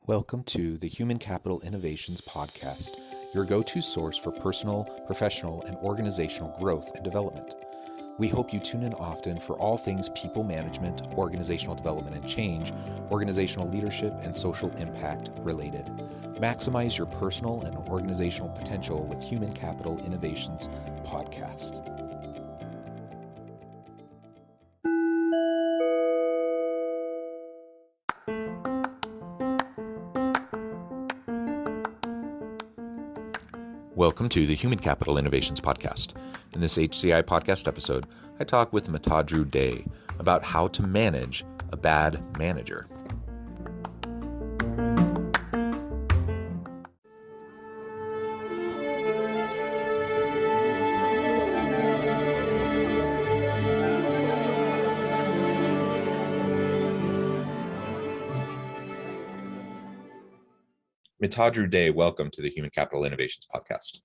Welcome to the Human Capital Innovations Podcast, your go-to source for personal, professional, and organizational growth and development. We hope you tune in often for all things people management, organizational development and change, organizational leadership, and social impact related. Maximize your personal and organizational potential with Human Capital Innovations Podcast. Welcome to the Human Capital Innovations Podcast. In this HCI podcast episode, I talk with Mitadru Day about how to manage a bad manager. Mitadru Day, welcome to the Human Capital Innovations Podcast.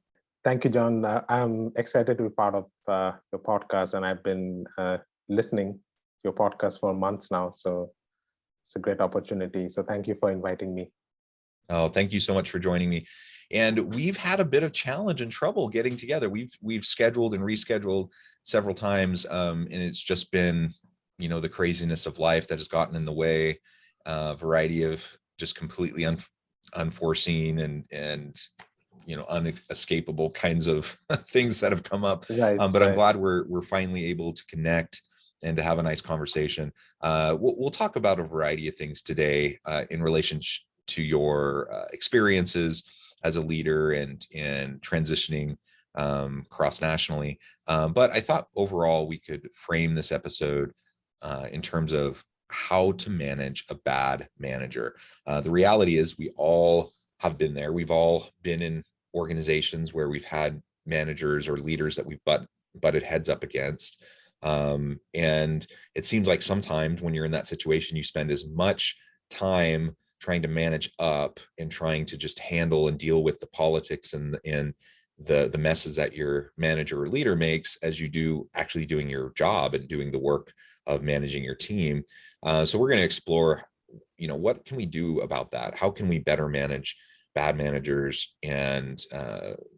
Thank you, John. I'm excited to be part of your podcast, and I've been listening to your podcast for months now. So it's a great opportunity. So thank you for inviting me. Oh, thank you so much for joining me. And we've had a bit of challenge and trouble getting together. We've scheduled and rescheduled several times, and it's just been, the craziness of life that has gotten in the way. A variety of just completely unforeseen and unescapable kinds of things that have come up. Right, but I'm glad we're finally able to connect and to have a nice conversation. We'll talk about a variety of things today in relation to your experiences as a leader and transitioning cross-nationally. But I thought overall we could frame this episode in terms of how to manage a bad manager. The reality is we all have been there. We've all been in organizations where we've had managers or leaders that we've butted heads up against. And it seems like sometimes when you're in that situation, you spend as much time trying to manage up and trying to just handle and deal with the politics and the messes that your manager or leader makes as you do actually doing your job and doing the work of managing your team. So we're going to explore, what can we do about that? How can we better manage bad managers and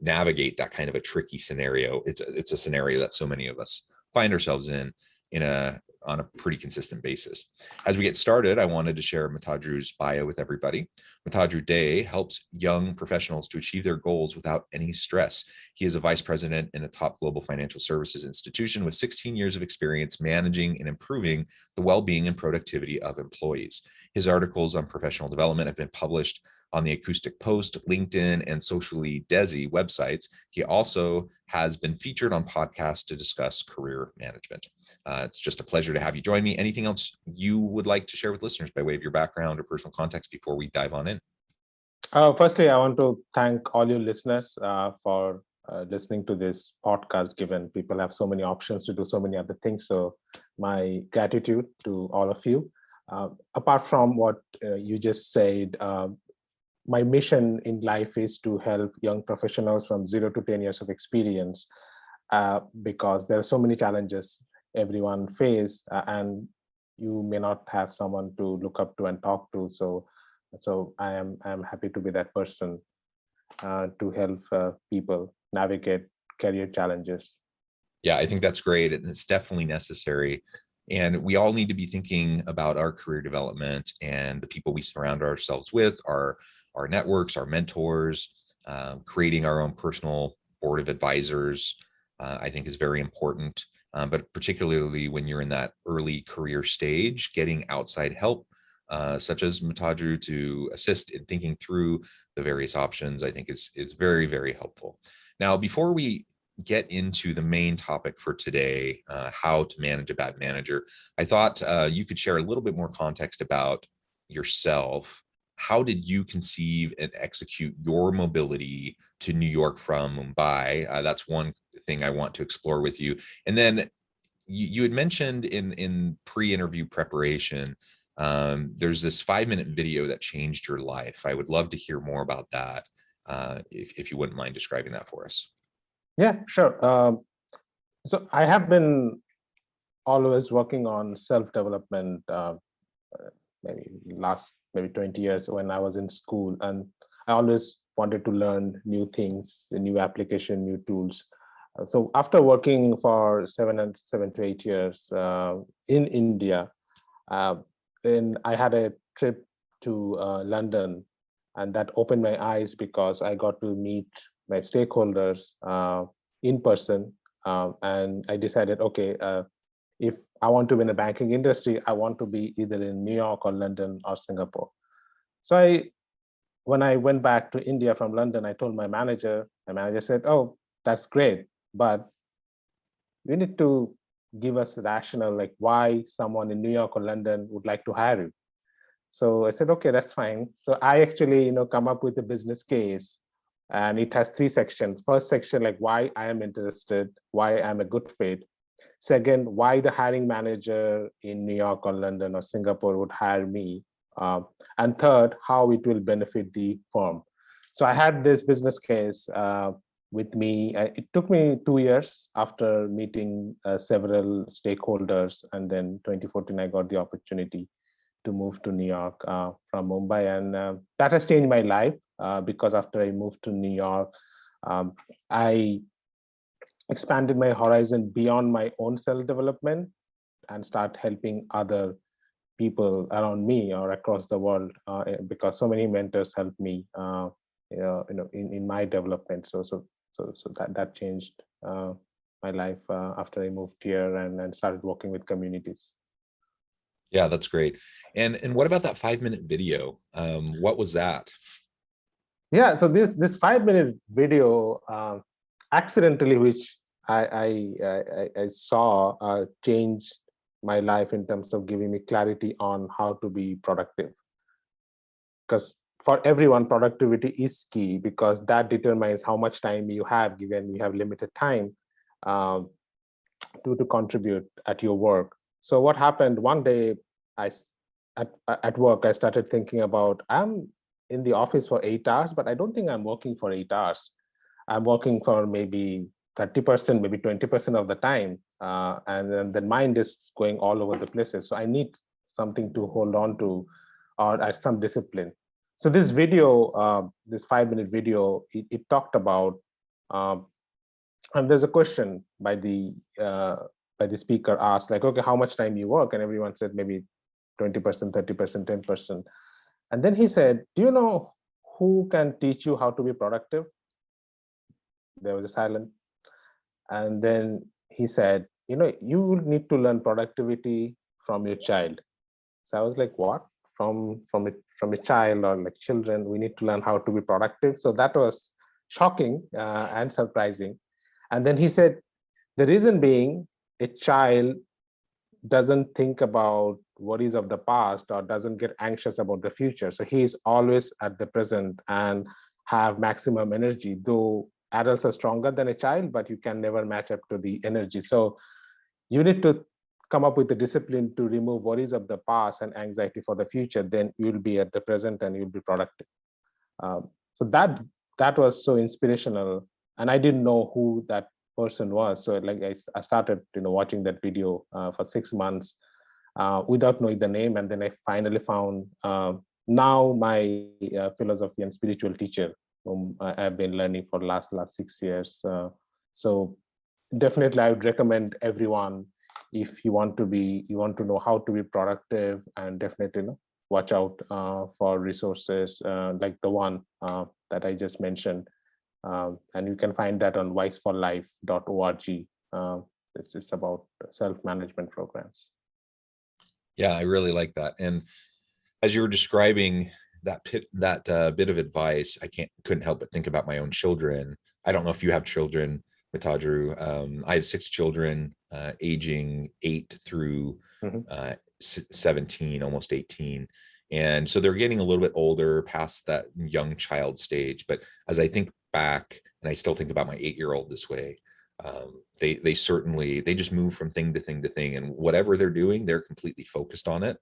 navigate that kind of a tricky scenario? It's a scenario that so many of us find ourselves on a pretty consistent basis. As we get started, I wanted to share Mitadru's bio with everybody. Mitadru Day helps young professionals to achieve their goals without any stress. He is a vice president in a top global financial services institution with 16 years of experience managing and improving the well-being and productivity of employees. His articles on professional development have been published on the Acoustic Post, LinkedIn, and Socially Desi websites. He also has been featured on podcasts to discuss career management. It's just a pleasure to have you join me. Anything else you would like to share with listeners by way of your background or personal context before we dive on in? Firstly, I want to thank all your listeners for listening to this podcast, given people have so many options to do so many other things. So my gratitude to all of you. Apart from what you just said, my mission in life is to help young professionals from 0 to 10 years of experience because there are so many challenges everyone faces and you may not have someone to look up to and talk to. So I am happy to be that person to help people navigate career challenges. Yeah, I think that's great. And it's definitely necessary. And we all need to be thinking about our career development and the people we surround ourselves with, our networks, our mentors, creating our own personal board of advisors, I think is very important. But particularly when you're in that early career stage, getting outside help, such as Mitadru, to assist in thinking through the various options, I think is very, very helpful. Now, before we get into the main topic for today, how to manage a bad manager, I thought you could share a little bit more context about yourself. How did you conceive and execute your mobility to New York from Mumbai? That's one thing I want to explore with you. And then you had mentioned in pre-interview preparation, there's this 5-minute video that changed your life. I would love to hear more about that, if you wouldn't mind describing that for us. Yeah, sure. So I have been always working on self-development maybe last maybe 20 years when I was in school, and I always wanted to learn new things, new application, new tools. So after working for 7 to 8 years in India, uh, then I had a trip to London, and that opened my eyes because I got to meet my stakeholders in person, and I decided, okay, if I want to be in the banking industry, I want to be either in New York or London or Singapore. So when I went back to India from London, I told my manager. My manager said, "Oh, that's great, but you need to give us rationale, like why someone in New York or London would like to hire you." So I said, okay, that's fine. So I actually, come up with a business case, and it has 3 sections. First section, like why I am interested, why I'm a good fit. Second, why the hiring manager in New York or London or Singapore would hire me. And third, how it will benefit the firm. So I had this business case with me. It took me 2 years after meeting several stakeholders. And then 2014, I got the opportunity to move to New York from Mumbai. And that has changed my life because after I moved to New York, I expanded my horizon beyond my own self-development and start helping other people around me or across the world because so many mentors helped me in my development. So that changed my life after I moved here and started working with communities. Yeah, that's great. And what about that 5-minute video? What was that? Yeah, so this 5-minute video accidentally, which I saw changed my life in terms of giving me clarity on how to be productive. Because for everyone, productivity is key because that determines how much time you have, given you have limited time um, to contribute at your work. So what happened one day, at work, I started thinking about, I'm in the office for 8 hours, but I don't think I'm working for 8 hours. I'm working for maybe 30%, maybe 20% of the time. And then the mind is going all over the places. So I need something to hold on to or some discipline. So this video, this 5-minute video, it talked about, and there's a question by the speaker asked, like, okay, how much time you work? And everyone said maybe 20%, 30%, 10%. And then he said, do you know who can teach you how to be productive? There was a silence. And then he said, you will need to learn productivity from your child. So I was like, what? From a child, or like children, we need to learn how to be productive. So that was shocking and surprising. And then he said, the reason being, a child doesn't think about worries of the past or doesn't get anxious about the future. So he is always at the present and have maximum energy, though adults are stronger than a child, but you can never match up to the energy. So you need to come up with the discipline to remove worries of the past and anxiety for the future. Then you'll be at the present and you'll be productive. So that was so inspirational, and I didn't know who that person was. So like I started watching that video for 6 months without knowing the name, and then I finally found now my philosophy and spiritual teacher, whom I've been learning for last 6 years. So definitely I would recommend everyone, if you want to know how to be productive, and definitely watch out for resources like the one that I just mentioned. And you can find that on wiseforlife.org. It's about self-management programs. Yeah, I really like that. And as you were describing that bit of advice, I couldn't help but think about my own children. I don't know if you have children, Mitadru. I have 6 children, aging 8 through 17, almost 18. And so they're getting a little bit older, past that young child stage. But as I think back, and I still think about my 8-year-old this way, they certainly, they just move from thing to thing to thing, and whatever they're doing, they're completely focused on it.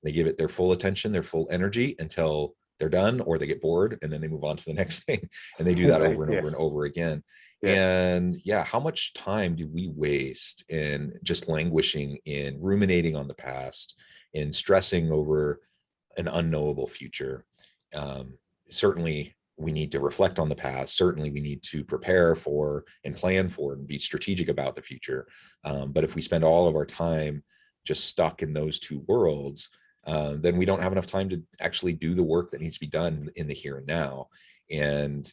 They give it their full attention, their full energy, until they're done or they get bored, and then they move on to the next thing. And they do that Right, over and over and over again. Yes. And yeah, how much time do we waste in just languishing, in ruminating on the past, in stressing over an unknowable future. Certainly we need to reflect on the past. Certainly we need to prepare for and plan for and be strategic about the future. But if we spend all of our time just stuck in those two worlds, then we don't have enough time to actually do the work that needs to be done in the here and now. And,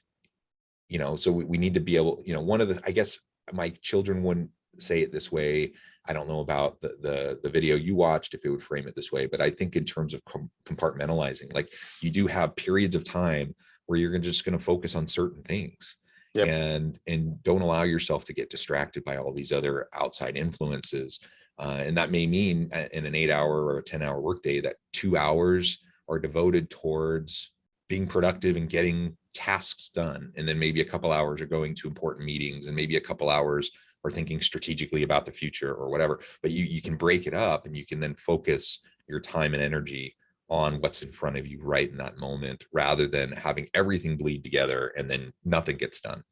so we need to be able, one of the, I guess my children wouldn't say it this way. I don't know about the video you watched, if it would frame it this way, but I think in terms of compartmentalizing, like you do have periods of time where you're just going to focus on certain things. Yep. and don't allow yourself to get distracted by all these other outside influences. And that may mean in an 8-hour or a 10-hour workday that 2 hours are devoted towards being productive and getting tasks done. And then maybe a couple hours are going to important meetings, and maybe a couple hours are thinking strategically about the future or whatever. But you can break it up, and you can then focus your time and energy on what's in front of you right in that moment, rather than having everything bleed together and then nothing gets done.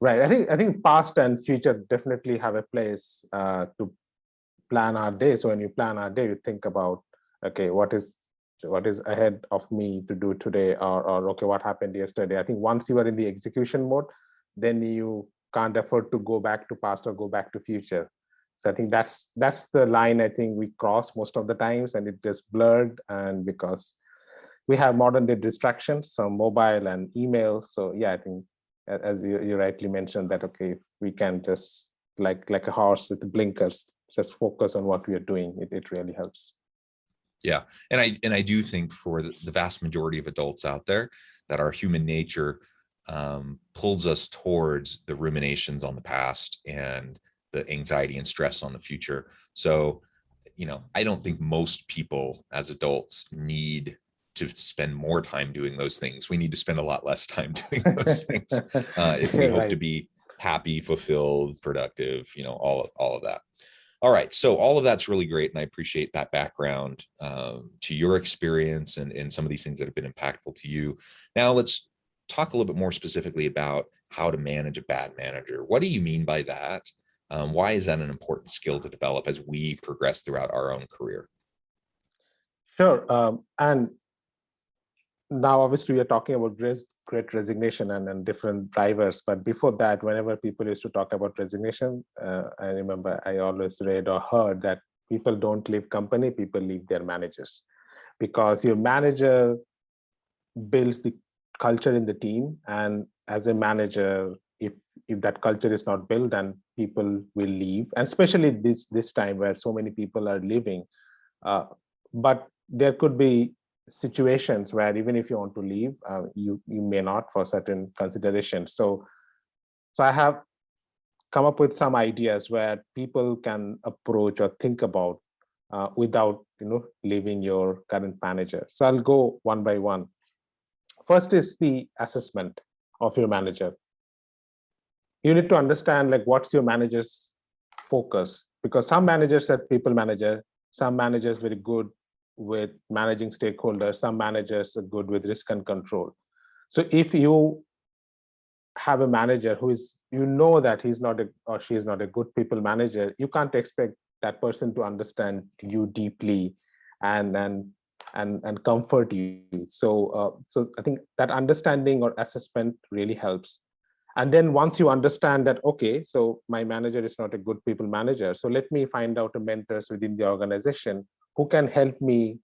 Right. I think past and future definitely have a place to plan our day. So when you plan our day, you think about, okay, what is ahead of me to do today, or okay, what happened yesterday. I think once you are in the execution mode, then you can't afford to go back to past or go back to future. So I think that's the line I think we cross most of the times, and it just blurred. And because we have modern day distractions from mobile and email, so yeah, I think as you rightly mentioned that, okay, if we can just like a horse with the blinkers, just focus on what we are doing, it really helps. Yeah, and I do think for the vast majority of adults out there, that our human nature pulls us towards the ruminations on the past and the anxiety and stress on the future. So, I don't think most people as adults need to spend more time doing those things. We need to spend a lot less time doing those things if we hope to be happy, fulfilled, productive, all of that. All right, so all of that's really great, and I appreciate that background to your experience and some of these things that have been impactful to you. Now let's talk a little bit more specifically about how to manage a bad manager. What do you mean by that? Why is that an important skill to develop as we progress throughout our own career? Sure, and now obviously we are talking about great resignation and different drivers. But before that, whenever people used to talk about resignation, I remember I always read or heard that people don't leave company, people leave their managers. Because your manager builds the culture in the team. And as a manager, if that culture is not built, then people will leave. And especially this time where so many people are leaving. But there could be situations where even if you want to leave, you may not for certain considerations. So I have come up with some ideas where people can approach or think about without leaving your current manager. So I'll go one by one. First is the assessment of your manager. You need to understand like what's your manager's focus, because some managers are people manager, some managers very good with managing stakeholders, some managers are good with risk and control. So if you have a manager who is, that he's not or she is not a good people manager, you can't expect that person to understand you deeply and comfort you. So I think that understanding or assessment really helps. And then once you understand that, okay, so my manager is not a good people manager, so let me find out the mentors within the organization who can help me,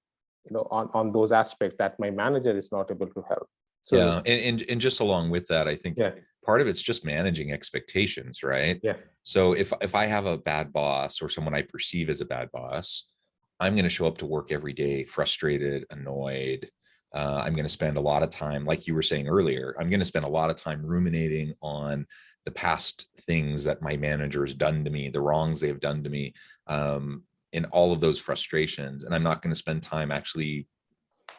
on those aspects that my manager is not able to help. So, yeah, and just along with that, I think part of it's just managing expectations, right? Yeah. So if I have a bad boss or someone I perceive as a bad boss, I'm going to show up to work every day frustrated, annoyed. I'm going to spend a lot of time, like you were saying earlier, I'm going to spend a lot of time ruminating on the past things that my manager has done to me, the wrongs they've done to me, and all of those frustrations. And I'm not going to spend time actually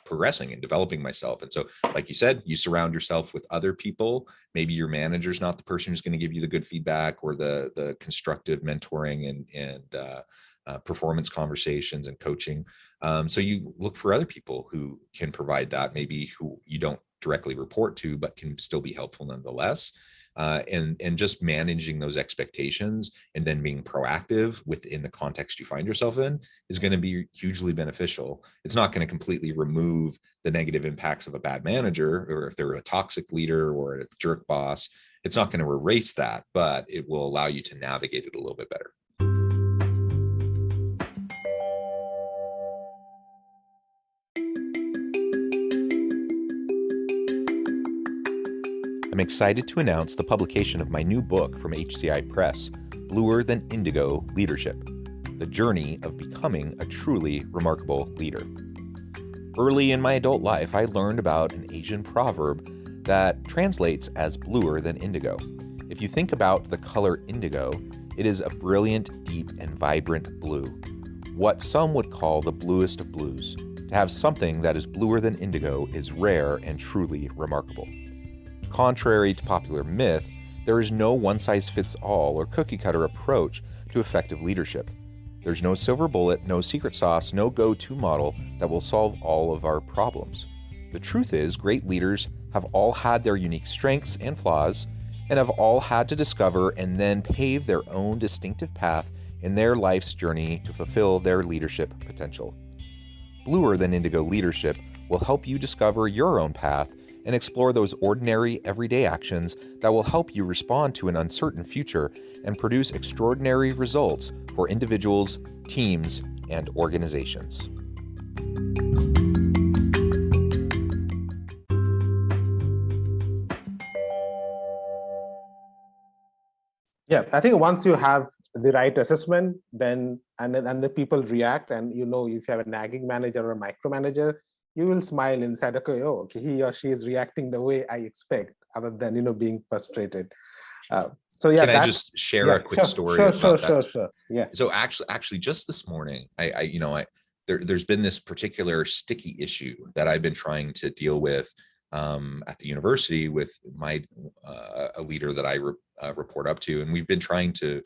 progressing and developing myself. And so, like you said, you surround yourself with other people. Maybe your manager's not the person who's going to give you the good feedback or the constructive mentoring and performance conversations and coaching. So you look for other people who can provide that, maybe who you don't directly report to, but can still be helpful nonetheless. and just managing those expectations and then being proactive within the context you find yourself in is going to be hugely beneficial. It's not going to completely remove the negative impacts of a bad manager, or if they're a toxic leader or a jerk boss, it's not going to erase that, but it will allow you to navigate it a little bit better. I'm excited to announce the publication of my new book from HCI Press, Bluer Than Indigo Leadership: The Journey of Becoming a Truly Remarkable Leader. Early in my adult life, I learned about an Asian proverb that translates as bluer than indigo. If you think about the color indigo, it is a brilliant, deep, and vibrant blue, what some would call the bluest of blues. To have something that is bluer than indigo is rare and truly remarkable. Contrary to popular myth, there is no one-size-fits-all or cookie-cutter approach to effective leadership. There's no silver bullet, no secret sauce, no go-to model that will solve all of our problems. The truth is, great leaders have all had their unique strengths and flaws, and have all had to discover and then pave their own distinctive path in their life's journey to fulfill their leadership potential. Bluer Than Indigo Leadership will help you discover your own path and explore those ordinary, everyday actions that will help you respond to an uncertain future and produce extraordinary results for individuals, teams, and organizations. Yeah, I think once you have the right assessment, then and the people react, and if you have a nagging manager or a micromanager, you will smile inside. Okay, oh, okay, he or she is reacting the way I expect, other than being frustrated. So yeah, can I just share a quick story about that? Sure. Yeah. So actually, just this morning, there's been this particular sticky issue that I've been trying to deal with at the university with my a leader that I report up to, and we've been trying to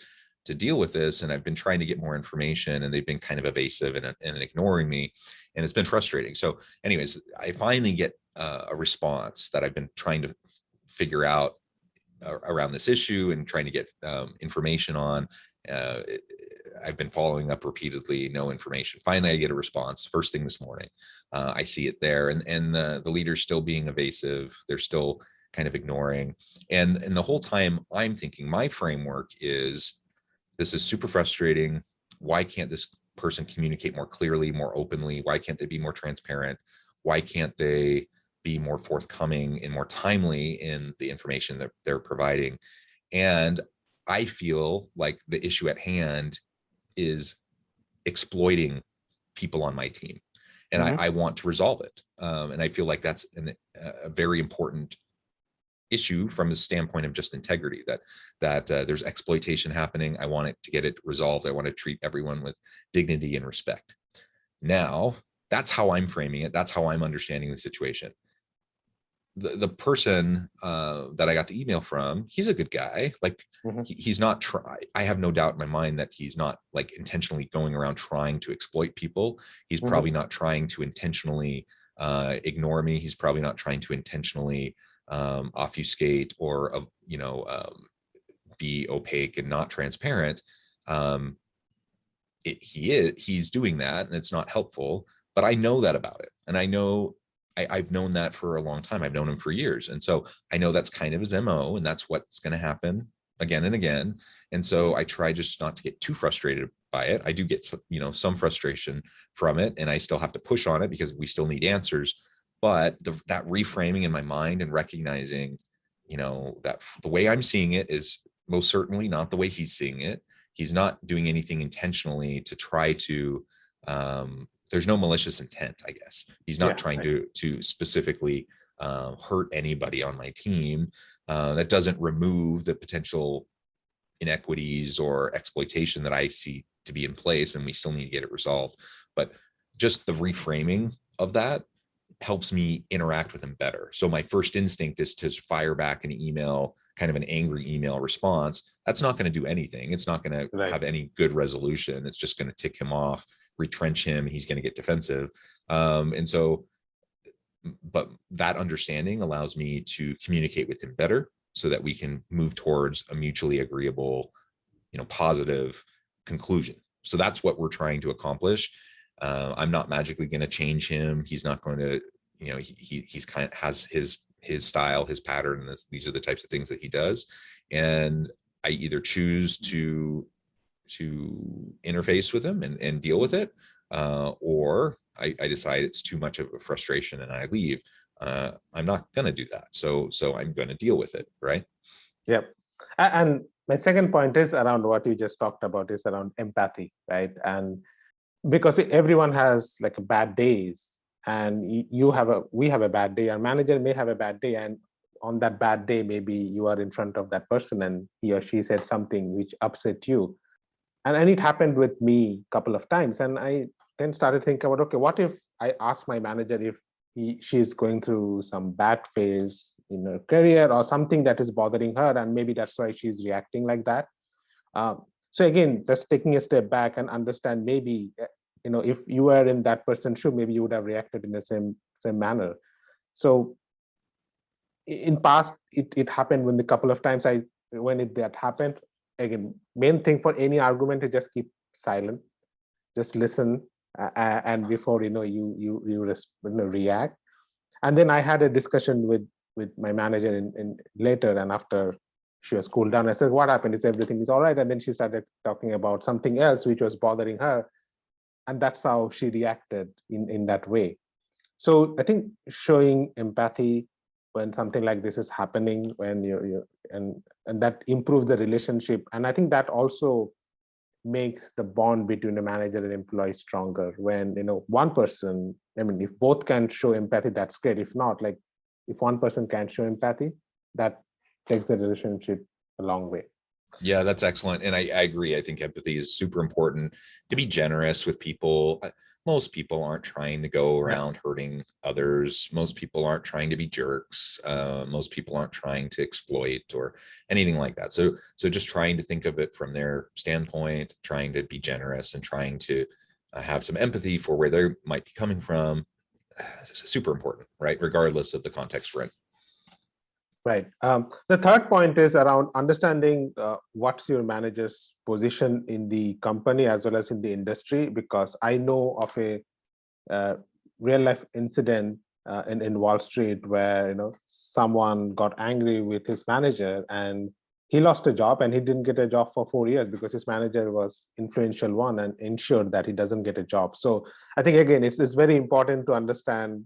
deal with this, and I've been trying to get more information, and they've been kind of evasive and ignoring me, and it's been frustrating. So anyways, I finally get a response that I've been trying to figure out around this issue and trying to get information on. I've been following up repeatedly, no information. Finally, I get a response first thing this morning. I see it there, and the leader's still being evasive. They're still kind of ignoring. And the whole time I'm thinking, my framework is, this is super frustrating. Why can't this person communicate more clearly, more openly? Why can't they be more transparent? Why can't they be more forthcoming and more timely in the information that they're providing? And I feel like the issue at hand is exploiting people on my team, and I want to resolve it. And I feel like that's a very important issue from the standpoint of just integrity, that there's exploitation happening. I want it to get it resolved. I want to treat everyone with dignity and respect. Now, that's how I'm framing it. That's how I'm understanding the situation. The person that I got the email from, he's a good guy. Like he's not I have no doubt in my mind that he's not like intentionally going around trying to exploit people. He's probably not trying to intentionally ignore me. He's probably not trying to intentionally obfuscate or be opaque and not transparent. He's doing that, and it's not helpful, but I know that about it. And I know I've known that for a long time. I've known him for years. And so I know that's kind of his MO, and that's what's going to happen again and again. And so I try just not to get too frustrated by it. I do get some frustration from it, and I still have to push on it because we still need answers. But that reframing in my mind and recognizing, that the way I'm seeing it is most certainly not the way he's seeing it. He's not doing anything intentionally to try to, there's no malicious intent, I guess. He's not trying to specifically hurt anybody on my team. That doesn't remove the potential inequities or exploitation that I see to be in place, and we still need to get it resolved. But just the reframing of that helps me interact with him better. So my first instinct is to fire back an email, kind of an angry email response. That's not going to do anything. It's not going to have any good resolution. It's just going to tick him off, retrench him. He's going to get defensive. But that understanding allows me to communicate with him better. so that we can move towards a mutually agreeable, positive conclusion. So that's what we're trying to accomplish. I'm not magically going to change him. He's not going to, he's kind of has his style, his pattern, and these are the types of things that he does. And I either choose to interface with him and deal with it, or I decide it's too much of a frustration and I leave. I'm not going to do that. So I'm going to deal with it, right? Yep. And my second point is around what you just talked about, is around empathy, right? And because everyone has like bad days, and we have a bad day, our manager may have a bad day, and on that bad day, maybe you are in front of that person and he or she said something which upset you. And it happened with me a couple of times. And I then started thinking about, okay, what if I ask my manager if she's going through some bad phase in her career or something that is bothering her, and maybe that's why she's reacting like that. So again, just taking a step back and understand, maybe, if you were in that person's shoe, maybe you would have reacted in the same manner. So in past, it happened when a couple of times that happened. Again, main thing for any argument is just keep silent, just listen, and before you react. And then I had a discussion with my manager in later, and after she was cooled down, I said, what happened? Is everything is all right? And then she started talking about something else which was bothering her, and that's how she reacted in that way. So I think showing empathy when something like this is happening, when you and that improves the relationship. And I think that also makes the bond between a manager and employee stronger. When one person, I mean, if both can show empathy, that's great. If not, like if one person can't show empathy, that takes the relationship a long way. Yeah, that's excellent. And I agree. I think empathy is super important, to be generous with people. Most people aren't trying to go around hurting others. Most people aren't trying to be jerks. Most people aren't trying to exploit or anything like that. So just trying to think of it from their standpoint, trying to be generous and trying to have some empathy for where they might be coming from. Super important, right? Regardless of the context we're in. Right. The third point is around understanding what's your manager's position in the company as well as in the industry, because I know of a real life incident in Wall Street where someone got angry with his manager and he lost a job, and he didn't get a job for 4 years because his manager was influential one and ensured that he doesn't get a job. So I think again, it's very important to understand,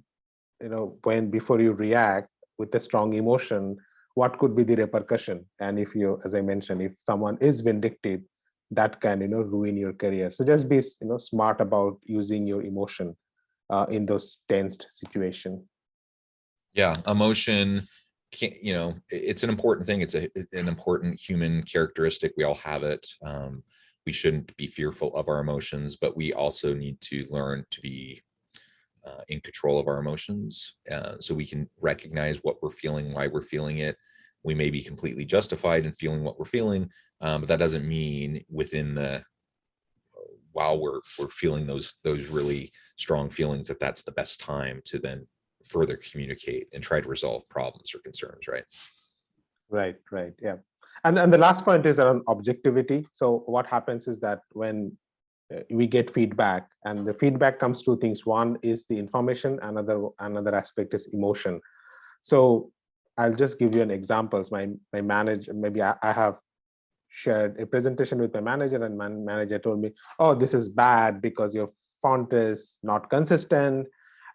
when before you react with a strong emotion, what could be the repercussion. And if you, as I mentioned, if someone is vindictive, that can ruin your career. So just be smart about using your emotion in those tensed situations. Yeah, emotion can't, it's an important thing. It's an important human characteristic. We all have it. We shouldn't be fearful of our emotions, but we also need to learn to be in control of our emotions, so we can recognize what we're feeling, why we're feeling it. We may be completely justified in feeling what we're feeling, but that doesn't mean while we're feeling those really strong feelings, that's the best time to then further communicate and try to resolve problems or concerns, right? Right. Yeah. And the last point is around objectivity. So what happens is that when we get feedback, and the feedback comes two things. One is the information, another aspect is emotion. So I'll just give you an example. My manager, maybe I have shared a presentation with my manager, and my manager told me, oh, this is bad because your font is not consistent,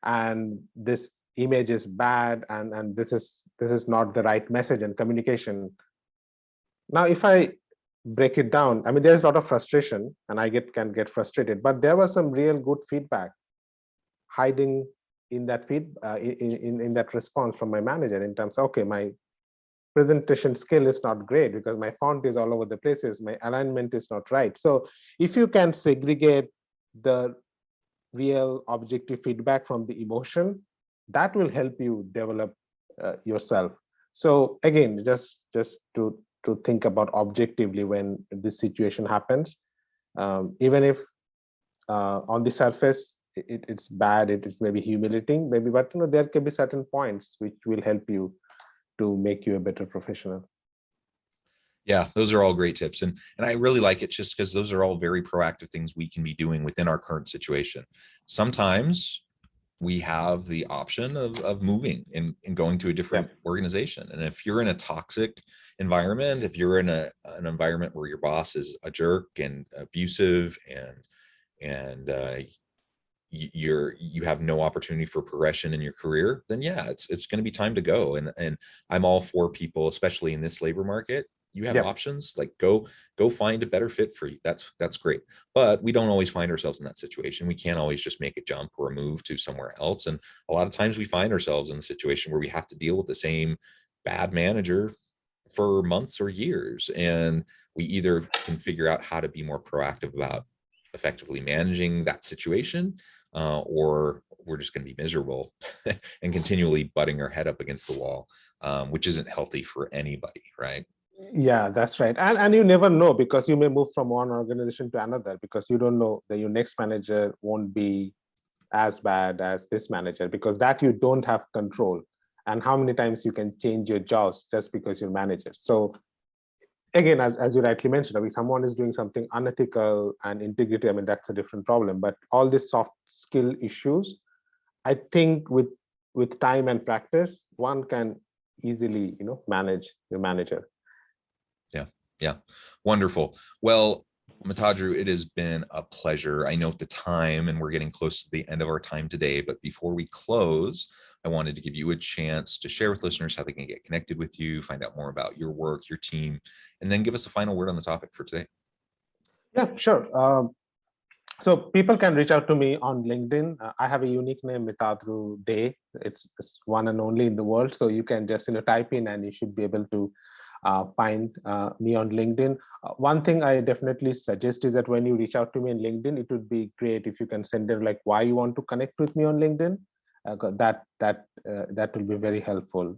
and this image is bad, and this is not the right message and communication. Now if I break it down, I mean, there's a lot of frustration, and I can get frustrated, but there was some real good feedback hiding in that in that response from my manager, in terms of, okay, my presentation skill is not great because my font is all over the places, my alignment is not right. So if you can segregate the real objective feedback from the emotion, that will help you develop yourself. So again, just to think about objectively when this situation happens, even if on the surface it's bad, it is maybe humiliating, maybe, but there can be certain points which will help you to make you a better professional. Yeah, those are all great tips. And I really like it just because those are all very proactive things we can be doing within our current situation. Sometimes we have the option of moving and going to a different organization. And if you're in a toxic environment, if you're in an environment where your boss is a jerk and abusive and you have no opportunity for progression in your career, then yeah, it's going to be time to go. And I'm all for people, especially in this labor market. You have options, like go find a better fit for you. That's great. But we don't always find ourselves in that situation. We can't always just make a jump or a move to somewhere else. And a lot of times we find ourselves in a situation where we have to deal with the same bad manager for months or years. And we either can figure out how to be more proactive about effectively managing that situation, or we're just going to be miserable and continually butting our head up against the wall, which isn't healthy for anybody, right? Yeah, that's right. And you never know, because you may move from one organization to another, because you don't know that your next manager won't be as bad as this manager, because that you don't have control. And how many times you can change your jobs just because you're manager. So again, as you rightly mentioned, I mean, someone is doing something unethical and integrity, I mean, that's a different problem. But all these soft skill issues, I think with time and practice, one can easily, manage your manager. Yeah. Wonderful. Well, Mitadru, it has been a pleasure. I note the time and we're getting close to the end of our time today, but before we close, I wanted to give you a chance to share with listeners how they can get connected with you, find out more about your work, your team, and then give us a final word on the topic for today. Yeah, sure. So people can reach out to me on LinkedIn. I have a unique name, Mitadru Day. It's one and only in the world. So you can just type in and you should be able to find me on LinkedIn. One thing I definitely suggest is that when you reach out to me on LinkedIn, it would be great if you can send them like why you want to connect with me on LinkedIn. That will be very helpful.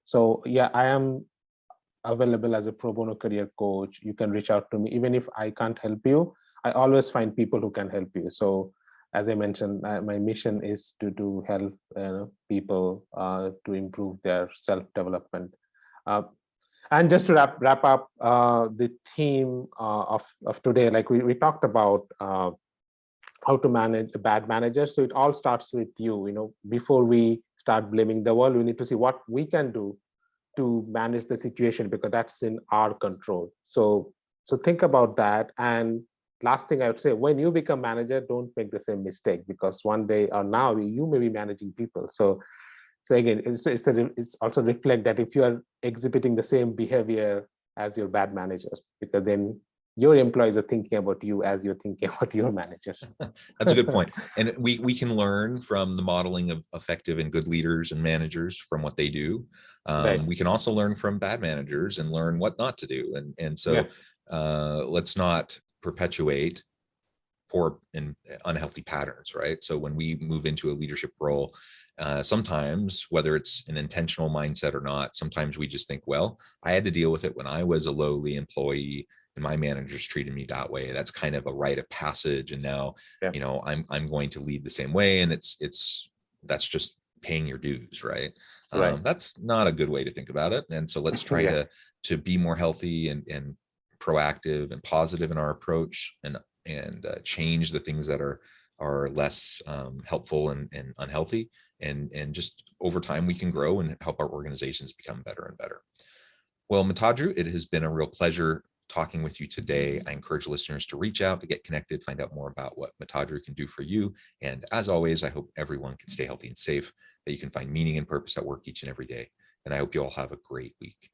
So yeah, I am available as a pro bono career coach. You can reach out to me. Even if I can't help you, I always find people who can help you. So as I mentioned, my mission is to help people to improve their self-development. And just to wrap up the theme of today, like we talked about how to manage a bad manager. So it all starts with you. Before we start blaming the world, we need to see what we can do to manage the situation, because that's in our control. So think about that. And last thing I would say, when you become manager, don't make the same mistake, because one day or now you may be managing people. So again, it's also reflect that if you are exhibiting the same behavior as your bad manager, because then your employees are thinking about you as you're thinking about your manager. That's a good point. And we can learn from the modeling of effective and good leaders and managers from what they do. Right. We can also learn from bad managers and learn what not to do. And so let's not perpetuate poor and unhealthy patterns, right? So when we move into a leadership role, sometimes, whether it's an intentional mindset or not, sometimes we just think, well, I had to deal with it when I was a lowly employee and my managers treated me that way. That's kind of a rite of passage. And now, I'm going to lead the same way. And that's just paying your dues, right? That's not a good way to think about it. And so let's try to be more healthy and proactive and positive in our approach, and change the things that are less helpful and unhealthy. And just over time, we can grow and help our organizations become better and better. Well, Mitadru, it has been a real pleasure talking with you today. I encourage listeners to reach out, to get connected, find out more about what Mitadru can do for you. And as always, I hope everyone can stay healthy and safe, that you can find meaning and purpose at work each and every day. And I hope you all have a great week.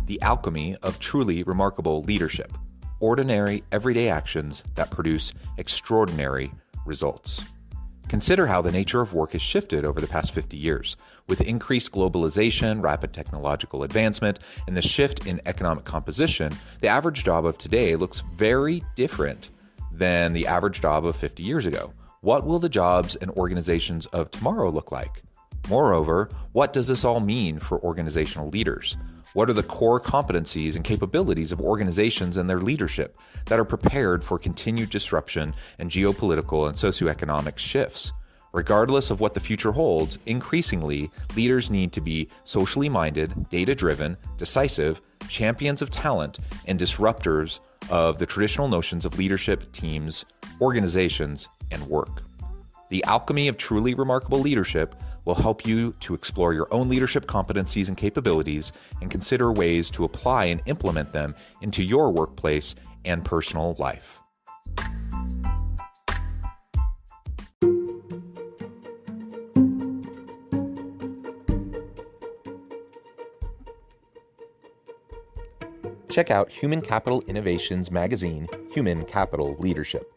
The alchemy of truly remarkable leadership. Ordinary, everyday actions that produce extraordinary results. Consider how the nature of work has shifted over the past 50 years. With increased globalization, rapid technological advancement, and the shift in economic composition, the average job of today looks very different than the average job of 50 years ago. What will the jobs and organizations of tomorrow look like? Moreover, what does this all mean for organizational leaders? What are the core competencies and capabilities of organizations and their leadership that are prepared for continued disruption and geopolitical and socioeconomic shifts? Regardless of what the future holds, increasingly, leaders need to be socially minded, data-driven, decisive, champions of talent, and disruptors of the traditional notions of leadership, teams, organizations, and work. The alchemy of truly remarkable leadership will help you to explore your own leadership competencies and capabilities and consider ways to apply and implement them into your workplace and personal life. Check out Human Capital Innovations magazine, Human Capital Leadership.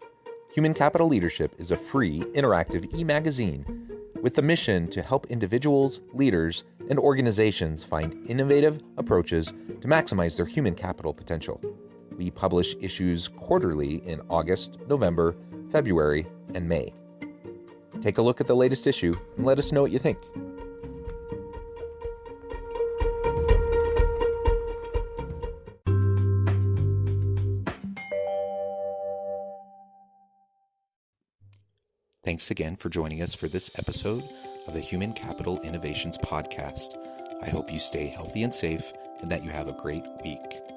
Human Capital Leadership is a free, interactive e-magazine with the mission to help individuals, leaders, and organizations find innovative approaches to maximize their human capital potential. We publish issues quarterly in August, November, February, and May. Take a look at the latest issue and let us know what you think. Thanks again for joining us for this episode of the Human Capital Innovations Podcast. I hope you stay healthy and safe and that you have a great week.